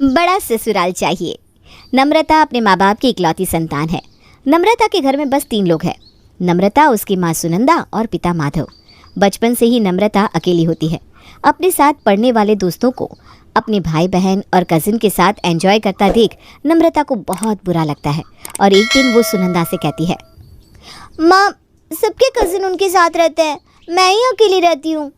बड़ा ससुराल चाहिए। नम्रता अपने माँ बाप की इकलौती संतान है। नम्रता के घर में बस 3 लोग हैं। नम्रता, उसकी माँ सुनंदा और पिता माधव। बचपन से ही नम्रता अकेली होती है। अपने साथ पढ़ने वाले दोस्तों को अपने भाई बहन और कजिन के साथ एंजॉय करता देख नम्रता को बहुत बुरा लगता है और एक दिन वो सुनंदा से कहती है, माँ, सबके कजिन उनके साथ रहते हैं, मैं ही अकेली रहती हूँ।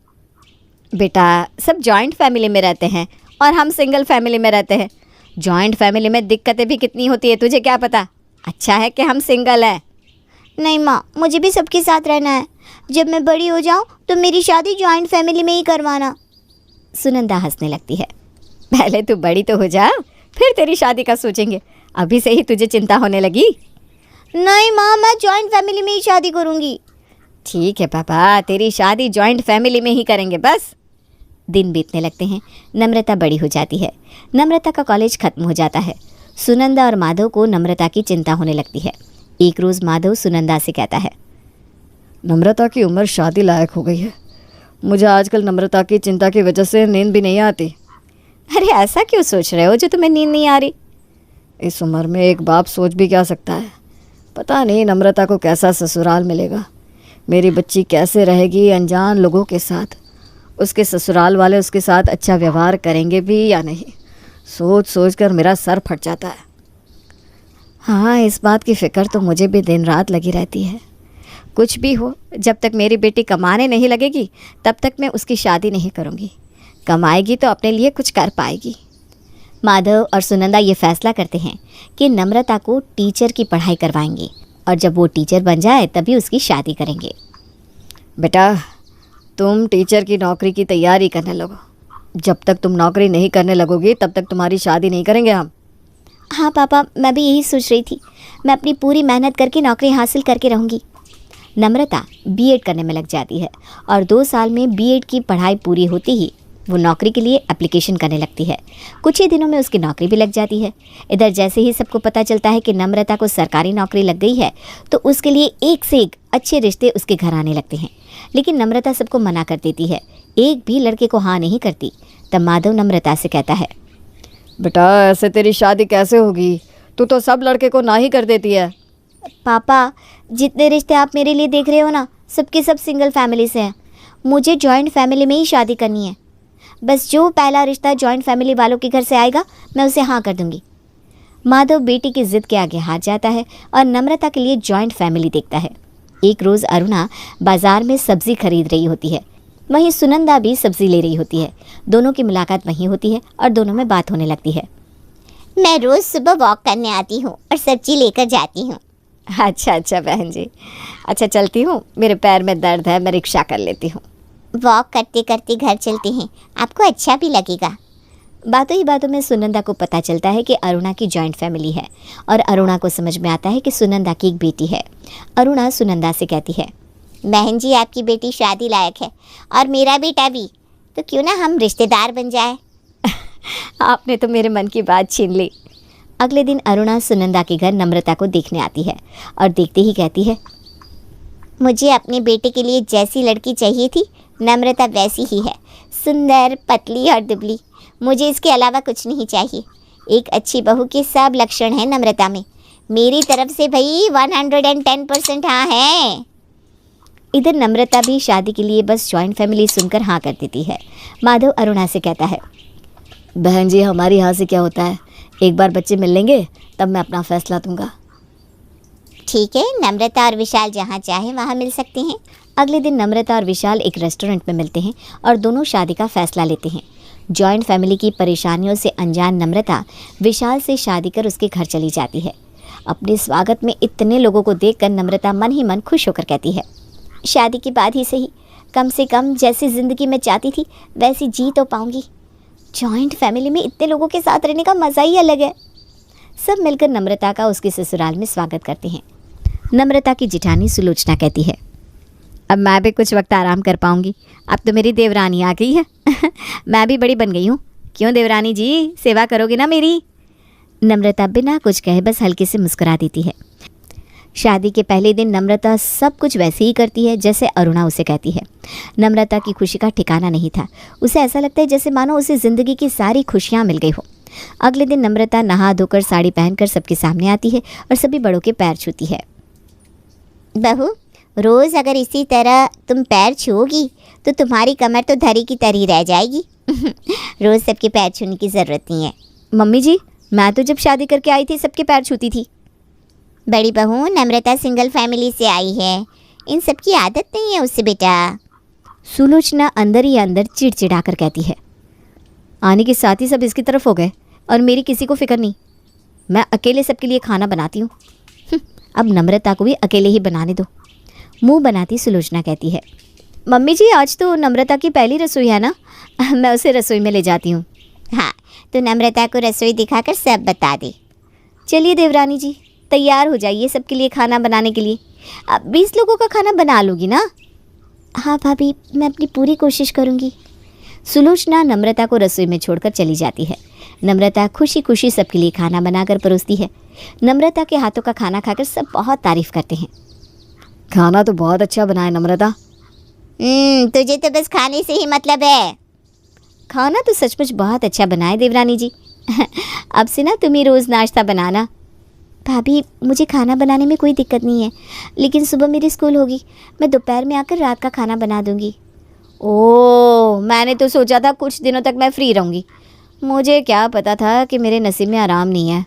बेटा, सब जॉइंट फैमिली में रहते हैं और हम सिंगल फैमिली में रहते हैं। जॉइंट फैमिली में दिक्कतें भी कितनी होती है, तुझे क्या पता। अच्छा है कि हम सिंगल हैं। नहीं माँ, मुझे भी सबके साथ रहना है। जब मैं बड़ी हो जाऊँ तो मेरी शादी जॉइंट फैमिली में ही करवाना। सुनंदा हंसने लगती है। पहले तू बड़ी तो हो जा, फिर तेरी शादी का सोचेंगे। अभी से ही तुझे चिंता होने लगी। नहीं माँ, मैं जॉइंट फैमिली में ही शादी करूँगी। ठीक है पापा, तेरी शादी जॉइंट फैमिली में ही करेंगे बस। दिन बीतने लगते हैं। नम्रता बड़ी हो जाती है। नम्रता का कॉलेज खत्म हो जाता है। सुनंदा और माधव को नम्रता की चिंता होने लगती है। एक रोज़ माधव सुनंदा से कहता है, नम्रता की उम्र शादी लायक हो गई है। मुझे आजकल नम्रता की चिंता की वजह से नींद भी नहीं आती। अरे ऐसा क्यों सोच रहे हो जो तुम्हें नींद नहीं आ रही? इस उम्र में एक बाप सोच भी क्या सकता है। पता नहीं नम्रता को कैसा ससुराल मिलेगा। मेरी बच्ची कैसे रहेगी अनजान लोगों के साथ। उसके ससुराल वाले उसके साथ अच्छा व्यवहार करेंगे भी या नहीं, सोच सोच कर मेरा सर फट जाता है। हाँ, इस बात की फ़िक्र तो मुझे भी दिन रात लगी रहती है। कुछ भी हो, जब तक मेरी बेटी कमाने नहीं लगेगी तब तक मैं उसकी शादी नहीं करूँगी। कमाएगी तो अपने लिए कुछ कर पाएगी। माधव और सुनंदा ये फैसला करते हैं कि नम्रता को टीचर की पढ़ाई करवाएंगे और जब वो टीचर बन जाए तभी उसकी शादी करेंगे। बेटा, तुम टीचर की नौकरी की तैयारी करने लगो। जब तक तुम नौकरी नहीं करने लगोगी तब तक तुम्हारी शादी नहीं करेंगे हम। हाँ पापा, मैं भी यही सोच रही थी। मैं अपनी पूरी मेहनत करके नौकरी हासिल करके रहूँगी। नम्रता बीएड करने में लग जाती है और 2 साल में बीएड की पढ़ाई पूरी होती ही वो नौकरी के लिए एप्लीकेशन करने लगती है। कुछ ही दिनों में उसकी नौकरी भी लग जाती है। इधर जैसे ही सबको पता चलता है कि नम्रता को सरकारी नौकरी लग गई है तो उसके लिए एक से एक अच्छे रिश्ते उसके घर आने लगते हैं। लेकिन नम्रता सबको मना कर देती है, एक भी लड़के को हाँ नहीं करती। तब माधव नम्रता से कहता है, बेटा, ऐसे तेरी शादी कैसे होगी? तू तो सब लड़के को ना ही कर देती है। पापा, जितने रिश्ते आप मेरे लिए देख रहे हो ना, सबके सब सिंगल फैमिली से हैं। मुझे जॉइंट फैमिली में ही शादी करनी है। बस जो पहला रिश्ता जॉइंट फैमिली वालों के घर से आएगा मैं उसे हाँ कर दूंगी। माधव बेटी की जिद के आगे हार जाता है और नम्रता के लिए जॉइंट फैमिली देखता है। एक रोज़ अरुणा बाजार में सब्जी खरीद रही होती है। वहीं सुनंदा भी सब्जी ले रही होती है। दोनों की मुलाकात वहीं होती है और दोनों में बात होने लगती है। मैं रोज़ सुबह वॉक करने आती हूँ और सब्जी लेकर जाती हूँ। अच्छा बहन जी, अच्छा चलती हूँ, मेरे पैर में दर्द है, मैं रिक्शा कर लेती हूँ। वॉक करते करते घर चलते हैं, आपको अच्छा भी लगेगा। बातों ही बातों में सुनंदा को पता चलता है कि अरुणा की जॉइंट फैमिली है और अरुणा को समझ में आता है कि सुनंदा की एक बेटी है। अरुणा सुनंदा से कहती है, बहन जी, आपकी बेटी शादी लायक है और मेरा बेटा भी, तो क्यों ना हम रिश्तेदार बन जाए। आपने तो मेरे मन की बात छीन ली। अगले दिन अरुणा सुनंदा के घर नम्रता को देखने आती है और देखते ही कहती है, मुझे अपने बेटे के लिए जैसी लड़की चाहिए थी नम्रता वैसी ही है, सुंदर, पतली और दुबली। मुझे इसके अलावा कुछ नहीं चाहिए। एक अच्छी बहू के सब लक्षण हैं नम्रता में। मेरी तरफ से भाई 110% हाँ है। इधर नम्रता भी शादी के लिए बस जॉइंट फैमिली सुनकर हाँ कर देती है। माधव अरुणा से कहता है, बहन जी, हमारे यहाँ से क्या होता है, एक बार बच्चे मिल लेंगे तब मैं अपना फैसला दूंगा। ठीक है, नम्रता और विशाल जहाँ चाहे वहाँ मिल सकते हैं। अगले दिन नम्रता और विशाल एक रेस्टोरेंट में मिलते हैं और दोनों शादी का फैसला लेते हैं। जॉइंट फैमिली की परेशानियों से अनजान नम्रता विशाल से शादी कर उसके घर चली जाती है। अपने स्वागत में इतने लोगों को देखकर नम्रता मन ही मन खुश होकर कहती है, शादी के बाद ही सही, कम से कम जैसी ज़िंदगी मैं चाहती थी वैसी जी तो पाऊंगी। जॉइंट फैमिली में इतने लोगों के साथ रहने का मज़ा ही अलग है। सब मिलकर नम्रता का उसके ससुराल में स्वागत करते हैं। नम्रता की जिठानी सुलोचना कहती है, अब मैं भी कुछ वक्त आराम कर पाऊंगी। अब तो मेरी देवरानी आ गई है। मैं भी बड़ी बन गई हूँ। क्यों देवरानी जी, सेवा करोगे ना मेरी? नम्रता बिना कुछ कहे बस हल्के से मुस्कुरा देती है। शादी के पहले दिन नम्रता सब कुछ वैसे ही करती है जैसे अरुणा उसे कहती है। नम्रता की खुशी का ठिकाना नहीं था। उसे ऐसा लगता है जैसे मानो उसे ज़िंदगी की सारी खुशियाँ मिल गई हो। अगले दिन नम्रता नहा धोकर साड़ी पहनकर सबके सामने आती है और सभी बड़ों के पैर छूती है। बहू, रोज़ अगर इसी तरह तुम पैर छूओगी तो तुम्हारी कमर तो धरी की तरी रह जाएगी। रोज़ सबके पैर छूने की ज़रूरत नहीं है। मम्मी जी, मैं तो जब शादी करके आई थी सबके पैर छूती थी। बड़ी बहू, नम्रता सिंगल फैमिली से आई है, इन सब की आदत नहीं है उससे बेटा। सुलोचना अंदर ही अंदर चिड़चिड़ा कर कहती है। आने के साथ ही सब इसकी तरफ हो गए और मेरी किसी को फिक्र नहीं। मैं अकेले सबके लिए खाना बनाती हूँ। अब नम्रता को भी अकेले ही बनाने दो, मुंह बनाती सुलोचना कहती है। मम्मी जी, आज तो नम्रता की पहली रसोई है ना, मैं उसे रसोई में ले जाती हूँ। हाँ, तो नम्रता को रसोई दिखाकर सब बता दे। चलिए देवरानी जी, तैयार हो जाइए सबके लिए खाना बनाने के लिए। अब 20 लोगों का खाना बना लोगी ना? हाँ भाभी, मैं अपनी पूरी कोशिश करूँगी। सुलोचना नम्रता को रसोई में छोड़कर चली जाती है। नम्रता खुशी खुशी सबके लिए खाना बनाकर परोसती है। नम्रता के हाथों का खाना खाकर सब बहुत तारीफ करते हैं। खाना तो बहुत अच्छा बना है नम्रता। तुझे तो बस खाने से ही मतलब है। खाना तो सचमुच बहुत अच्छा बना है देवरानी जी। अब से ना तुम ही रोज़ नाश्ता बनाना। भाभी, मुझे खाना बनाने में कोई दिक्कत नहीं है, लेकिन सुबह मेरी स्कूल होगी, मैं दोपहर में आकर रात का खाना बना दूंगी। ओह, मैंने तो सोचा था कुछ दिनों तक मैं फ्री रहूँगी। मुझे क्या पता था कि मेरे नसीब में आराम नहीं है।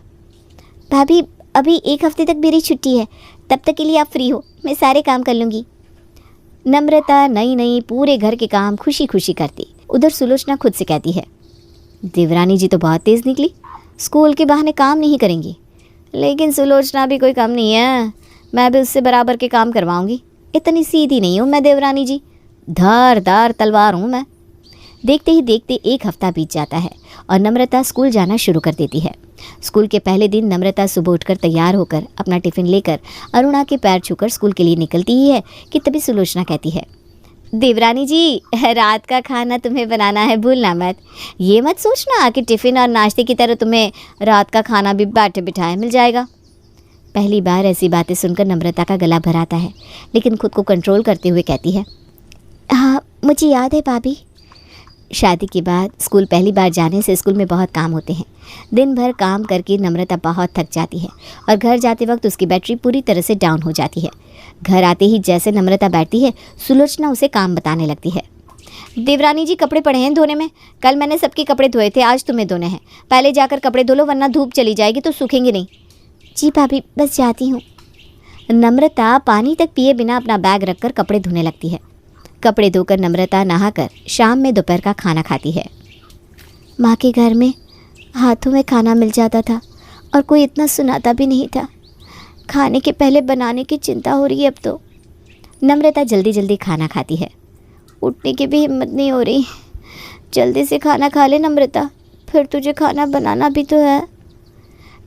भाभी, अभी 1 हफ्ते तक मेरी छुट्टी है, तब तक के लिए आप फ्री हो, मैं सारे काम कर लूँगी। नम्रता नई नई पूरे घर के काम खुशी खुशी करती। उधर सुलोचना खुद से कहती है, देवरानी जी तो बहुत तेज़ निकली, स्कूल के बहाने काम नहीं करेंगी। लेकिन सुलोचना भी कोई कम नहीं है, मैं भी उससे बराबर के काम करवाऊंगी। इतनी सीधी नहीं हूँ मैं देवरानी जी, धारदार तलवार हूँ मैं। देखते ही देखते 1 हफ्ता बीत जाता है और नम्रता स्कूल जाना शुरू कर देती है। स्कूल के पहले दिन नम्रता सुबह उठकर तैयार होकर अपना टिफ़िन लेकर अरुणा के पैर छूकर स्कूल के लिए निकलती ही है कि तभी सुलोचना कहती है, देवरानी जी, रात का खाना तुम्हें बनाना है, भूलना मत। ये मत सोचना कि टिफ़िन और नाश्ते की तरह तुम्हें रात का खाना भी बैठे बिठाए मिल जाएगा। पहली बार ऐसी बातें सुनकर नम्रता का गला भर आता है, लेकिन खुद को कंट्रोल करते हुए कहती है, हाँ, मुझे याद है भाभी। शादी के बाद स्कूल पहली बार जाने से स्कूल में बहुत काम होते हैं। दिन भर काम करके नम्रता बहुत थक जाती है और घर जाते वक्त उसकी बैटरी पूरी तरह से डाउन हो जाती है। घर आते ही जैसे नम्रता बैठती है, सुलोचना उसे काम बताने लगती है। देवरानी जी, कपड़े पड़े हैं धोने में। कल मैंने सबके कपड़े धोए थे, आज तुम्हें धोने हैं। पहले जाकर कपड़े धो लो, वरना धूप चली जाएगी तो सूखेंगे नहीं। जी भाभी, बस जाती हूँ। नम्रता पानी तक पिए बिना अपना बैग रखकर कपड़े धोने लगती है। कपड़े धोकर नम्रता नहाकर शाम में दोपहर का खाना खाती है। माँ के घर में हाथों में खाना मिल जाता था और कोई इतना सुनाता भी नहीं था। खाने के पहले बनाने की चिंता हो रही है अब तो। नम्रता जल्दी जल्दी खाना खाती है। उठने की भी हिम्मत नहीं हो रही। जल्दी से खाना खा ले नम्रता, फिर तुझे खाना बनाना भी तो है।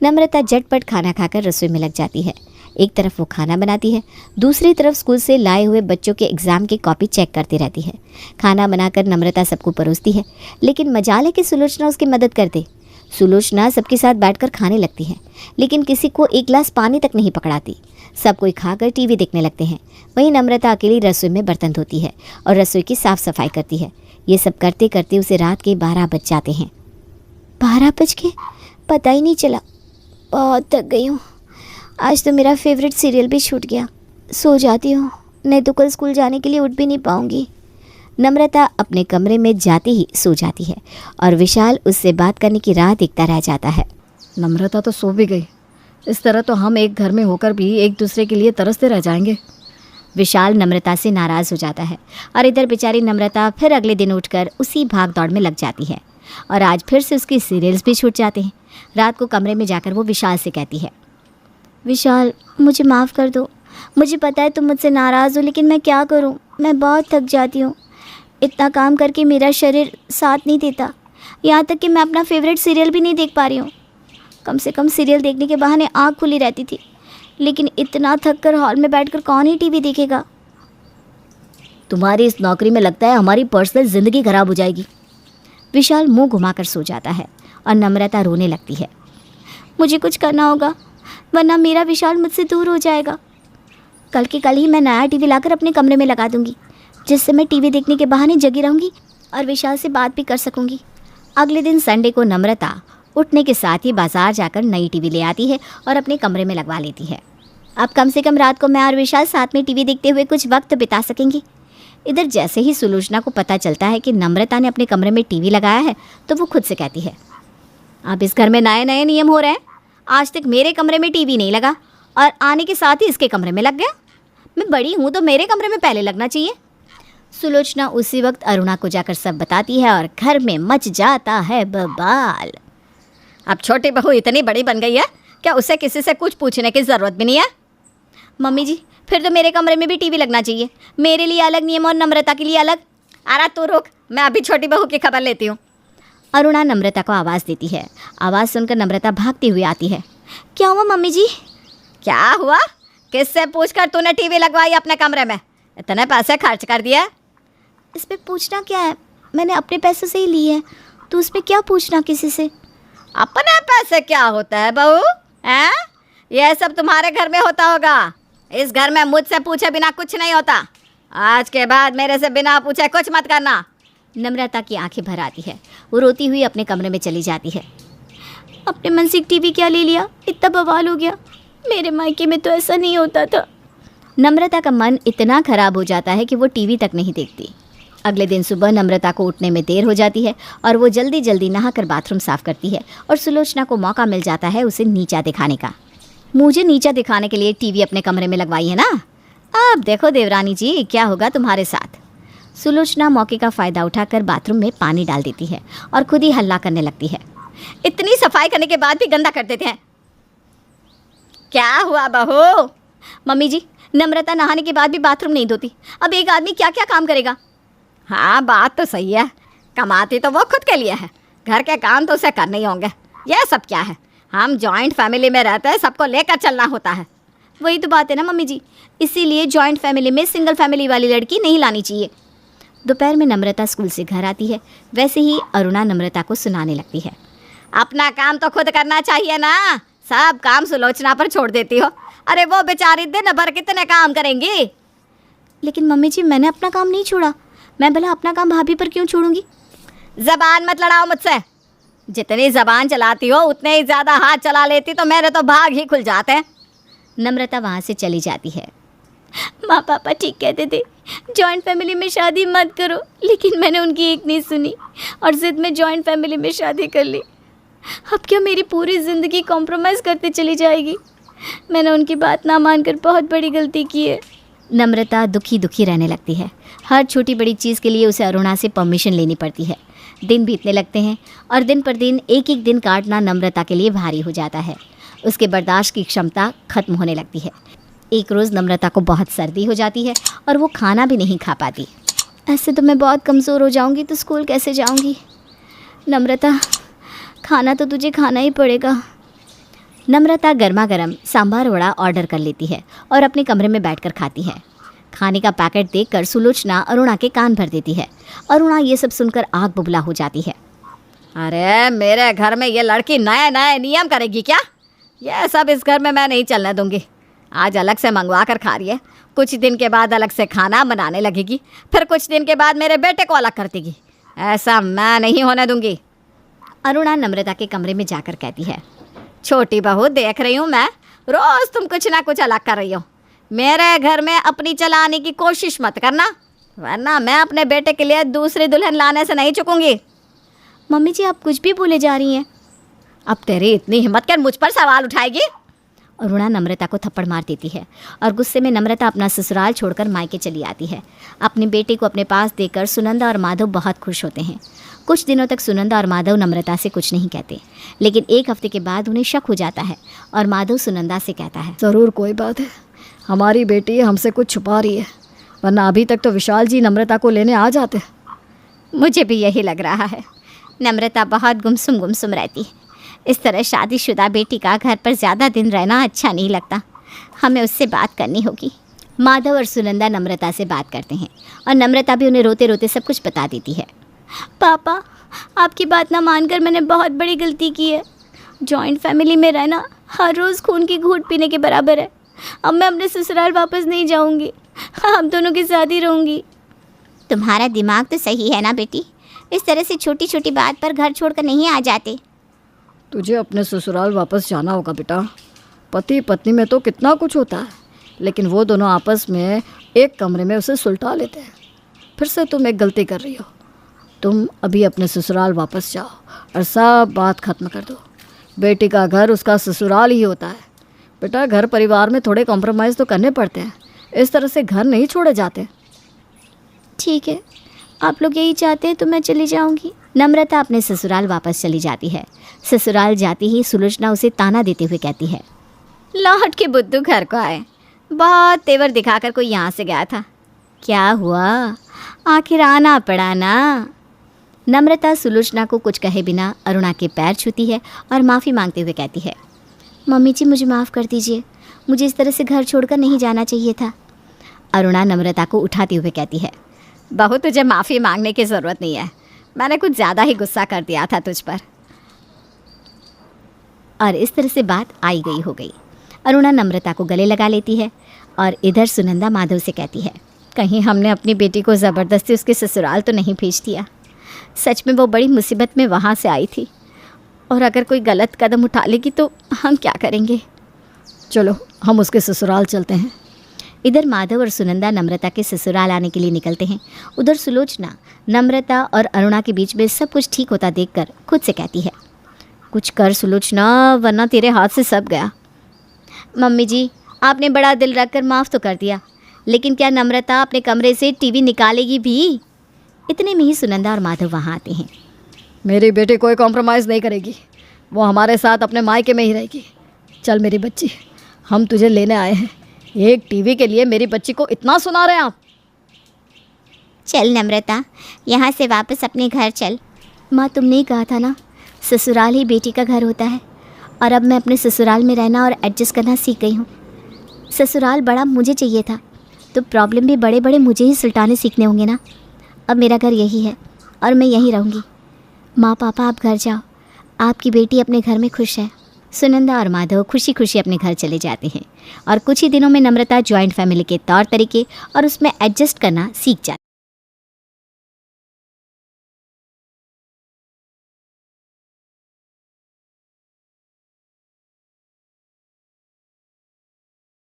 नम्रता झटपट खाना खाकर रसोई में लग जाती है। एक तरफ वो खाना बनाती है, दूसरी तरफ स्कूल से लाए हुए बच्चों के एग्ज़ाम की कॉपी चेक करती रहती है। खाना बनाकर नम्रता सबको परोसती है, लेकिन मजाल है कि सुलोचना उसकी मदद करते। सुलोचना सबके साथ बैठकर खाने लगती है, लेकिन किसी को एक गिलास पानी तक नहीं पकड़ाती। सब कोई खाकर टीवी देखने लगते हैं। वहीं नम्रता अकेली रसोई में बर्तन धोती है और रसोई की साफ़ सफाई करती है। ये सब करते करते उसे रात के 12 बज जाते हैं। 12 बज के? पता ही नहीं चला। बहुत थक गई हूँ। आज तो मेरा फेवरेट सीरियल भी छूट गया। सो जाती हूँ, नहीं तो कल स्कूल जाने के लिए उठ भी नहीं पाऊँगी। नम्रता अपने कमरे में जाते ही सो जाती है और विशाल उससे बात करने की राह देखता रह जाता है। नम्रता तो सो भी गई। इस तरह तो हम एक घर में होकर भी एक दूसरे के लिए तरसते रह जाएंगे। विशाल नम्रता से नाराज़ हो जाता है और इधर बेचारी नम्रता फिर अगले दिन उठकर उसी भाग दौड़ में लग जाती है और आज फिर से उसकी सीरियल्स भी छूट जाते हैं। रात को कमरे में जाकर वो विशाल से कहती है, विशाल, मुझे माफ़ कर दो। मुझे पता है तुम मुझसे नाराज़ हो, लेकिन मैं क्या करूं, मैं बहुत थक जाती हूं। इतना काम करके मेरा शरीर साथ नहीं देता। यहाँ तक कि मैं अपना फेवरेट सीरियल भी नहीं देख पा रही हूँ। कम से कम सीरियल देखने के बहाने आँख खुली रहती थी, लेकिन इतना थक कर हॉल में बैठकर कौन ही टीवी देखेगा। तुम्हारी इस नौकरी में लगता है हमारी पर्सनल ज़िंदगी खराब हो जाएगी। विशाल मुंह घुमाकर सो जाता है और नम्रता रोने लगती है। मुझे कुछ करना होगा, वरना मेरा विशाल मुझसे दूर हो जाएगा। कल के कल ही मैं नया टीवी लाकर अपने कमरे में लगा दूंगी, जिससे मैं टीवी देखने के बहाने जगी रहूंगी और विशाल से बात भी कर सकूंगी। अगले दिन संडे को नम्रता उठने के साथ ही बाजार जाकर नई टीवी ले आती है और अपने कमरे में लगवा लेती है। अब कम से कम रात को मैं और विशाल साथ में टीवी देखते हुए कुछ वक्त बिता सकेंगे। इधर जैसे ही सुलोचना को पता चलता है कि नम्रता ने अपने कमरे में टीवी लगाया है तो वो खुद से कहती है, अब इस घर में नए नए नियम हो रहे हैं। आज तक मेरे कमरे में टीवी नहीं लगा और आने के साथ ही इसके कमरे में लग गया। मैं बड़ी हूँ तो मेरे कमरे में पहले लगना चाहिए। सुलोचना उसी वक्त अरुणा को जाकर सब बताती है और घर में मच जाता है बवाल। अब छोटी बहू इतनी बड़ी बन गई है, क्या उसे किसी से कुछ पूछने की ज़रूरत भी नहीं है? मम्मी जी, फिर तो मेरे कमरे में भी टीवी लगना चाहिए। मेरे लिए अलग नियम और नम्रता के लिए अलग। अरे तू रुक, मैं अभी छोटी बहू की खबर लेती हूँ। अरुणा नम्रता को आवाज़ देती है। आवाज़ सुनकर नम्रता भागती हुई आती है। क्या हुआ मम्मी जी? क्या हुआ? किससे पूछकर तूने टीवी लगवाई अपने कमरे में? इतने पैसे खर्च कर दिए। इस पे पूछना क्या है, मैंने अपने पैसों से ही ली है, तो उस पर क्या पूछना किसी से? अपने पैसे क्या होता है बहू? हैं? यह सब तुम्हारे घर में होता होगा। इस घर में मुझसे पूछे बिना कुछ नहीं होता। आज के बाद मेरे से बिना पूछे कुछ मत करना। नम्रता की आंखें भर आती है। वो रोती हुई अपने कमरे में चली जाती है। अपने मन से टीवी क्या ले लिया, इतना बवाल हो गया। मेरे मायके में तो ऐसा नहीं होता था। नम्रता का मन इतना खराब हो जाता है कि वो टीवी तक नहीं देखती। अगले दिन सुबह नम्रता को उठने में देर हो जाती है और वो जल्दी जल्दी नहाकर बाथरूम साफ करती है और सुलोचना को मौका मिल जाता है उसे नीचा दिखाने का। मुझे नीचा दिखाने के लिए टीवी अपने कमरे में लगवाई है ना, अब देखो देवरानी जी क्या होगा तुम्हारे साथ। सुलोचना मौके का फ़ायदा उठाकर बाथरूम में पानी डाल देती है और खुद ही हल्ला करने लगती है। इतनी सफाई करने के बाद भी गंदा कर देते हैं। क्या हुआ बहू? मम्मी जी, नम्रता नहाने के बाद भी बाथरूम नहीं धोती। अब एक आदमी क्या क्या काम करेगा? हाँ बात तो सही है, कमाती तो वो खुद के लिए है, घर के काम तो उसे करने ही होंगे। यह सब क्या है, हम जॉइंट फैमिली में रहते हैं, सबको लेकर चलना होता है। वही तो बात है ना मम्मी जी, इसीलिए जॉइंट फैमिली में सिंगल फैमिली वाली लड़की नहीं लानी चाहिए। दोपहर में नम्रता स्कूल से घर आती है। वैसे ही अरुणा नम्रता को सुनाने लगती है। अपना काम तो खुद करना चाहिए ना, सब काम सुलोचना पर छोड़ देती हो। अरे वो बेचारी दिन भर कितने काम करेंगी। लेकिन मम्मी जी, मैंने अपना काम नहीं छोड़ा। मैं भला अपना काम भाभी पर क्यों छोड़ूंगी? ज़बान मत लड़ाओ मुझसे। जितनी ज़बान चलाती हो उतने ही ज़्यादा हाथ चला लेती तो मेरे तो भाग ही खुल जाते हैं। नम्रता वहाँ से चली जाती है। माँ पापा ठीक कहते थे जॉइंट फैमिली में शादी मत करो, लेकिन मैंने उनकी एक नहीं सुनी और ज़िद में जॉइंट फैमिली में शादी कर ली। अब क्या मेरी पूरी ज़िंदगी कॉम्प्रोमाइज़ करते चली जाएगी? मैंने उनकी बात ना मानकर बहुत बड़ी गलती की है। नम्रता दुखी दुखी रहने लगती है। हर छोटी बड़ी चीज़ के लिए उसे अरुणा से परमिशन लेनी पड़ती है। दिन बीतने लगते हैं और दिन पर दिन एक एक दिन काटना नम्रता के लिए भारी हो जाता है। उसके बर्दाश्त की क्षमता खत्म होने लगती है। एक रोज़ नम्रता को बहुत सर्दी हो जाती है और वो खाना भी नहीं खा पाती। ऐसे तो मैं बहुत कमज़ोर हो जाऊंगी तो स्कूल कैसे जाऊंगी? नम्रता, खाना तो तुझे खाना ही पड़ेगा। नम्रता गर्मा गर्म सांभर वड़ा ऑर्डर कर लेती है और अपने कमरे में बैठकर खाती है। खाने का पैकेट देखकर सुलोचना अरुणा के कान भर देती है। अरुणा ये सब सुनकर आग बुबला हो जाती है। अरे मेरे घर में ये लड़की नए नए नियम करेगी क्या? यह सब इस घर में मैं नहीं चलने दूंगी। आज अलग से मंगवा कर खा रही है, कुछ दिन के बाद अलग से खाना बनाने लगेगी, फिर कुछ दिन के बाद मेरे बेटे को अलग कर देगी। ऐसा मैं नहीं होने दूंगी। अरुणा नम्रता के कमरे में जाकर कहती है, छोटी बहू देख रही हूँ मैं, रोज़ तुम कुछ ना कुछ अलग कर रही हो। मेरे घर में अपनी चलाने की कोशिश मत करना, वरना मैं अपने बेटे के लिए दूसरी दुल्हन लाने से नहीं चूकूंगी। मम्मी जी, आप कुछ भी बोले जा रही हैं। अब तेरी इतनी हिम्मत कर मुझ पर सवाल उठाएगी? अरुणा नम्रता को थप्पड़ मार देती है और गुस्से में नम्रता अपना ससुराल छोड़कर मायके चली आती है। अपने बेटे को अपने पास देकर सुनंदा और माधव बहुत खुश होते हैं। कुछ दिनों तक सुनंदा और माधव नम्रता से कुछ नहीं कहते, लेकिन एक हफ्ते के बाद उन्हें शक हो जाता है और माधव सुनंदा से कहता है, ज़रूर कोई बात है, हमारी बेटी हमसे कुछ छुपा रही है, वरना अभी तक तो विशाल जी नम्रता को लेने आ जाते। मुझे भी यही लग रहा है। नम्रता बहुत गुमसुम रहती है। इस तरह शादीशुदा बेटी का घर पर ज़्यादा दिन रहना अच्छा नहीं लगता। हमें उससे बात करनी होगी। माधव और सुनंदा नम्रता से बात करते हैं और नम्रता भी उन्हें रोते रोते सब कुछ बता देती है। पापा, आपकी बात ना मानकर मैंने बहुत बड़ी गलती की है। जॉइंट फैमिली में रहना हर रोज़ खून की घूंट पीने के बराबर है। अब मैं अपने ससुराल वापस नहीं जाऊंगी, हम दोनों के साथ ही रहूंगी। तुम्हारा दिमाग तो सही है ना बेटी, इस तरह से छोटी छोटी बात पर घर छोड़कर नहीं आ जाते। तुझे अपने ससुराल वापस जाना होगा बेटा। पति पत्नी में तो कितना कुछ होता है, लेकिन वो दोनों आपस में एक कमरे में उसे सुलटा लेते हैं। फिर से तुम एक गलती कर रही हो। तुम अभी अपने ससुराल वापस जाओ और सब बात ख़त्म कर दो। बेटी का घर उसका ससुराल ही होता है बेटा। घर परिवार में थोड़े कॉम्प्रोमाइज़ तो करने पड़ते हैं, इस तरह से घर नहीं छोड़े जाते। ठीक है, आप लोग यही चाहते हैं तो मैं चली जाऊंगी। नम्रता अपने ससुराल वापस चली जाती है। ससुराल जाती ही सुलोचना उसे ताना देते हुए कहती है, लौट के बुद्धू घर को आए, बहुत तेवर दिखाकर कोई यहाँ से गया था, क्या हुआ, आखिर आना पड़ा ना। नम्रता सुलोचना को कुछ कहे बिना अरुणा के पैर छूती है और माफ़ी मांगते हुए कहती है, मम्मी जी मुझे माफ़ कर दीजिए, मुझे इस तरह से घर छोड़कर नहीं जाना चाहिए था। अरुणा नम्रता को उठाते हुए कहती है, बहू तुझे माफ़ी मांगने की ज़रूरत नहीं है, मैंने कुछ ज़्यादा ही गुस्सा कर दिया था तुझ पर। और इस तरह से बात आई गई हो गई। अरुणा नम्रता को गले लगा लेती है और इधर सुनंदा माधव से कहती है, कहीं हमने अपनी बेटी को ज़बरदस्ती उसके ससुराल तो नहीं भेज दिया। सच में वो बड़ी मुसीबत में वहाँ से आई थी, और अगर कोई गलत कदम उठा लेगी तो हम क्या करेंगे। चलो हम उसके ससुराल चलते हैं। इधर माधव और सुनंदा नम्रता के ससुराल आने के लिए निकलते हैं। उधर सुलोचना नम्रता और अरुणा के बीच में सब कुछ ठीक होता देखकर खुद से कहती है, कुछ कर सुलोचना, वरना तेरे हाथ से सब गया। मम्मी जी आपने बड़ा दिल रखकर माफ़ तो कर दिया, लेकिन क्या नम्रता अपने कमरे से टीवी निकालेगी भी? इतने में ही सुनंदा और माधव वहाँ आते हैं। मेरी बेटी कोई कॉम्प्रोमाइज़ नहीं करेगी, वो हमारे साथ अपने मायके में ही रहेगी। चल मेरी बच्ची, हम तुझे लेने आए हैं। एक टीवी के लिए मेरी बच्ची को इतना सुना रहे हैं आप? चल नम्रता, यहाँ से वापस अपने घर चल। माँ तुमने ही कहा था ना, ससुराल ही बेटी का घर होता है, और अब मैं अपने ससुराल में रहना और एडजस्ट करना सीख गई हूँ। ससुराल बड़ा मुझे चाहिए था, तो प्रॉब्लम भी बड़े बड़े मुझे ही सुलटाने सीखने होंगे ना। अब मेरा घर यही है और मैं यहीं रहूँगी। माँ पापा आप घर जाओ, आपकी बेटी अपने घर में खुश है। सुनंदा और माधव खुशी खुशी अपने घर चले जाते हैं और कुछ ही दिनों में नम्रता जॉइंट फैमिली के तौर तरीके और उसमें एडजस्ट करना सीख जाती है।